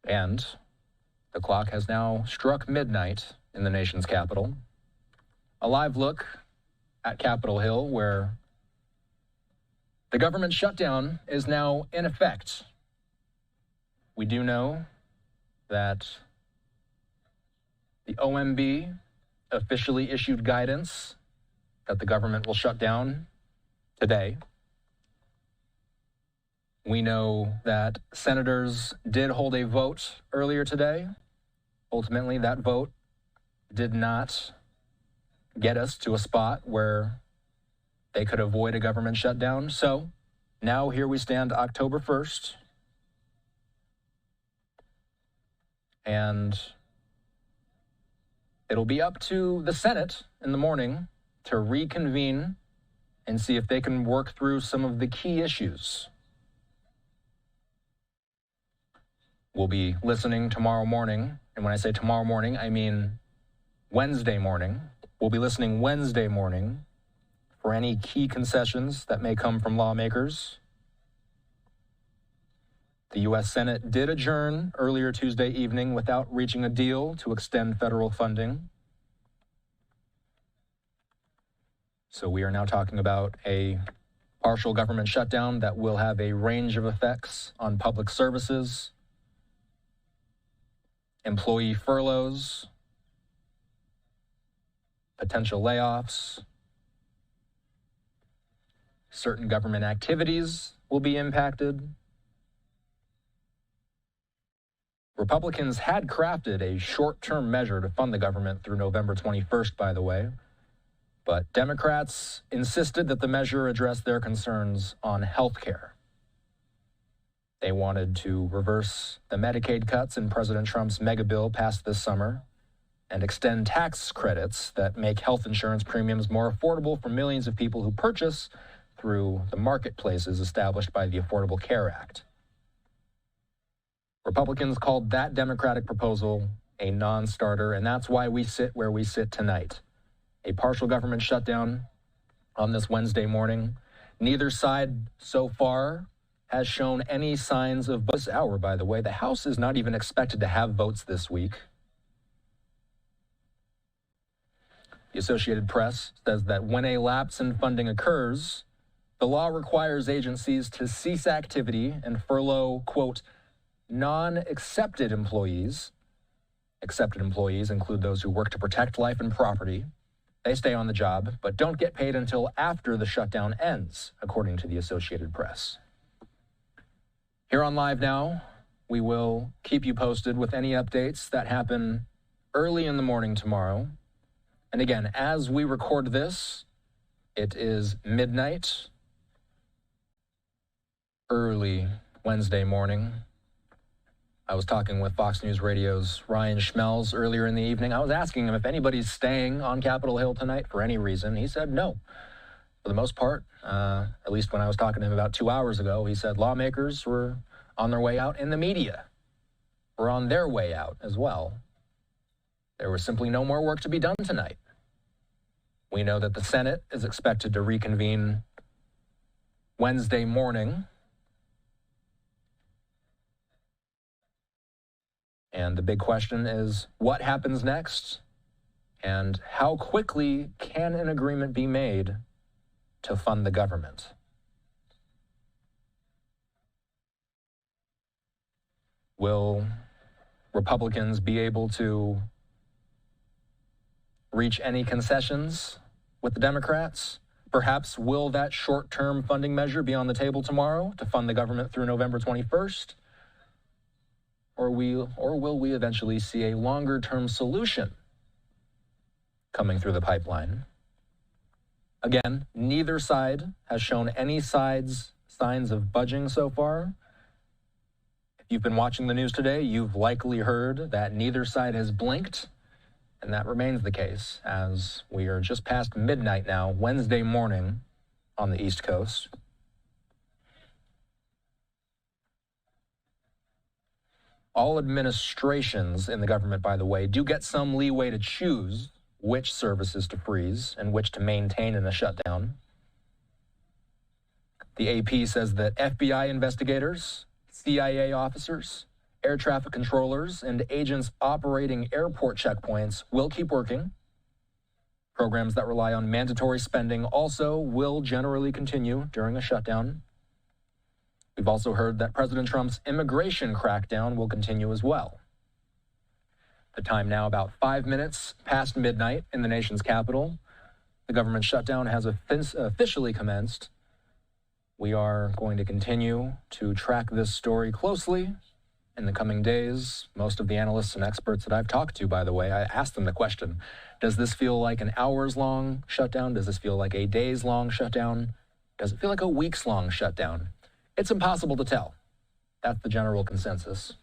And the clock has now struck midnight in the nation's capital. A live look at Capitol Hill, where the government shutdown is now in effect. We do know that the OMB officially issued guidance that the government will shut down today. We know that senators did hold a vote earlier today. Ultimately, that vote did not get us to a spot where they could avoid a government shutdown. So now here we stand, October 1st. And it'll be up to the Senate in the morning to reconvene and see if they can work through some of the key issues. We'll be listening tomorrow morning. And when I say tomorrow morning, I mean Wednesday morning. We'll be listening Wednesday morning for any key concessions that may come from lawmakers. The U.S. Senate did adjourn earlier Tuesday evening without reaching a deal to extend federal funding. So we are now talking about a partial government shutdown that will have a range of effects on public services, employee furloughs, potential layoffs. Certain government activities will be impacted. Republicans had crafted a short-term measure to fund the government through November 21st, by the way, but Democrats insisted that the measure address their concerns on health care. They wanted to reverse the Medicaid cuts in President Trump's mega bill passed this summer and extend tax credits that make health insurance premiums more affordable for millions of people who purchase through the marketplaces established by the Affordable Care Act. Republicans called that Democratic proposal a non-starter, and that's why we sit where we sit tonight. A partial government shutdown on this Wednesday morning. Neither side so far has shown any signs of this hour, by the way. The House is not even expected to have votes this week. The Associated Press says that when a lapse in funding occurs, the law requires agencies to cease activity and furlough, quote, non-accepted employees. Accepted employees include those who work to protect life and property. They stay on the job, but don't get paid until after the shutdown ends, according to the Associated Press. Here on LiveNOW, we will keep you posted with any updates that happen early in the morning tomorrow. And again, as we record this, it is midnight, early Wednesday morning. I was talking with Fox News Radio's Ryan Schmelz earlier in the evening. I was asking him if anybody's staying on Capitol Hill tonight for any reason. He said no. For the most part, at least when I was talking to him about 2 hours ago, he said lawmakers were on their way out and the media were on their way out as well. There was simply no more work to be done tonight. We know that the Senate is expected to reconvene Wednesday morning. And the big question is, what happens next? And how quickly can an agreement be made to fund the government? Will Republicans be able to reach any concessions with the Democrats? Perhaps will that short-term funding measure be on the table tomorrow to fund the government through November 21st? Or will we eventually see a longer-term solution coming through the pipeline? Again, neither side has shown any signs of budging so far. If you've been watching the news today, you've likely heard that neither side has blinked, and that remains the case as we are just past midnight now, Wednesday morning on the East Coast. All administrations in the government, by the way, do get some leeway to choose which services to freeze and which to maintain in a shutdown. The AP says that FBI investigators, CIA officers, Air traffic controllers and agents operating airport checkpoints will keep working. Programs that rely on mandatory spending also will generally continue during a shutdown. We've also heard that President Trump's immigration crackdown will continue as well. The time now about 5 minutes past midnight in the nation's capital. The government shutdown has officially commenced. We are going to continue to track this story closely in the coming days. Most of the analysts and experts that I've talked to, by the way, I asked them the question, does this feel like an hours-long shutdown? Does this feel like a days-long shutdown? Does it feel like a weeks-long shutdown? It's impossible to tell. That's the general consensus.